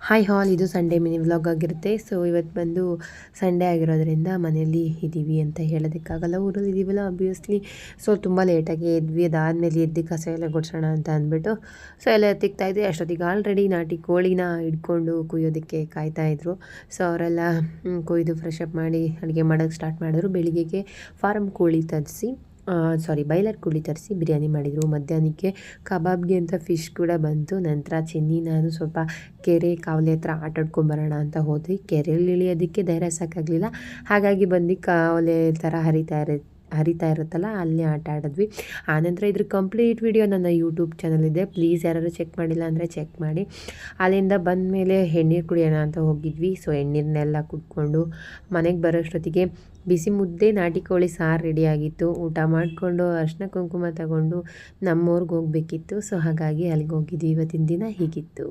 Hi ಹಾಲ್, ಇದು Sunday mini vlog ಆಗಿರುತ್ತೆ. So ಇವತ್ತು ಬಂದು ಸಂಡೇ ಆಗಿರೋದ್ರಿಂದ ಮನೇಲಿ ಇದ್ದೀವಿ ಅಂತ ಹೇಳೋದಕ್ಕಾಗಲ್ಲ. ಊರಲ್ಲಿ ಇದ್ದೀವಲ್ಲ ಆಬ್ವಿಯಸ್ಲಿ. ಸೊ ತುಂಬ ಲೇಟಾಗಿ ಎದ್ವಿ. ಅದಾದಮೇಲೆ ಎದ್ದು ಕಸ ಎಲ್ಲ ಗುಡಿಸೋಣ ಅಂತ ಅಂದ್ಬಿಟ್ಟು ಸೊ ಎಲ್ಲ ಎತ್ತಿಕ್ತಾಯಿದ್ವಿ. ಅಷ್ಟೊತ್ತಿಗೆ ಆಲ್ರೆಡಿ ನಾಟಿ ಕೋಳಿನ ಹಿಡ್ಕೊಂಡು ಕುಯ್ಯೋದಕ್ಕೆ ಕಾಯ್ತಾಯಿದ್ರು. ಸೊ ಅವರೆಲ್ಲ ಕೊಯ್ದು ಫ್ರೆಶ್ ಅಪ್ ಮಾಡಿ ಅಡುಗೆ ಮಾಡೋಕ್ಕೆ ಸ್ಟಾರ್ಟ್ ಮಾಡಿದ್ರು. ಬೆಳಿಗ್ಗೆಗೆ ಫಾರಮ್ ಕೋಳಿ ಬಾಯ್ಲರ್ ಕೋಳಿ ತರಿಸಿ ಬಿರಿಯಾನಿ ಮಾಡಿದರು. ಮಧ್ಯಾಹ್ನಕ್ಕೆ ಕಬಾಬ್ಗೆ ಅಂತ ಫಿಶ್ ಕೂಡ ಬಂತು. ನಂತರ ಚಿನ್ನಿ ನಾನು ಸ್ವಲ್ಪ ಕೆರೆ ಕಾವಲೆ ಹತ್ರ ಆಟಾಡ್ಕೊಂಬರೋಣ ಅಂತ ಹೋದ್ವಿ. ಕೆರೆಯಲ್ಲಿ ಇಳಿಯೋದಕ್ಕೆ ಧೈರ್ಯ ಸಾಕಾಗಲಿಲ್ಲ. ಹಾಗಾಗಿ ಬಂದು ಕಾವಲೆ ಥರ ಹರಿತಾ ಇರುತ್ತಲ್ಲ, ಅಲ್ಲಿ ಆಟ ಆಡಿದ್ವಿ. ಆನಂತರ ಇದ್ರ ಕಂಪ್ಲೀಟ್ ವಿಡಿಯೋ ನನ್ನ ಯೂಟ್ಯೂಬ್ ಚಾನಲ್ ಇದೆ, ಪ್ಲೀಸ್ ಯಾರು ಚೆಕ್ ಮಾಡಿಲ್ಲ ಅಂದರೆ ಚೆಕ್ ಮಾಡಿ. ಅಲ್ಲಿಂದ ಬಂದ ಮೇಲೆ ಎಣ್ಣೀರು ಕುಡಿಯೋಣ ಅಂತ ಹೋಗಿದ್ವಿ. ಸೊ ಎಣ್ಣೀರನ್ನೆಲ್ಲ ಕುಡ್ಕೊಂಡು ಮನೆಗೆ ಬರೋಷ್ಟೊತ್ತಿಗೆ ಬಿಸಿ ಮುದ್ದೆ ನಾಟಿ ಕೋಳಿ ಸಾರು ರೆಡಿಯಾಗಿತ್ತು. ಊಟ ಮಾಡಿಕೊಂಡು ಅರಿಶಿನ ಕುಂಕುಮ ತಗೊಂಡು ನಮ್ಮೂರಿಗೆ ಹೋಗಬೇಕಿತ್ತು. ಸೊ ಹಾಗಾಗಿ ಅಲ್ಲಿಗೆ ಹೋಗಿದ್ವಿ. ಇವತ್ತಿನ ದಿನ ಹೀಗಿತ್ತು.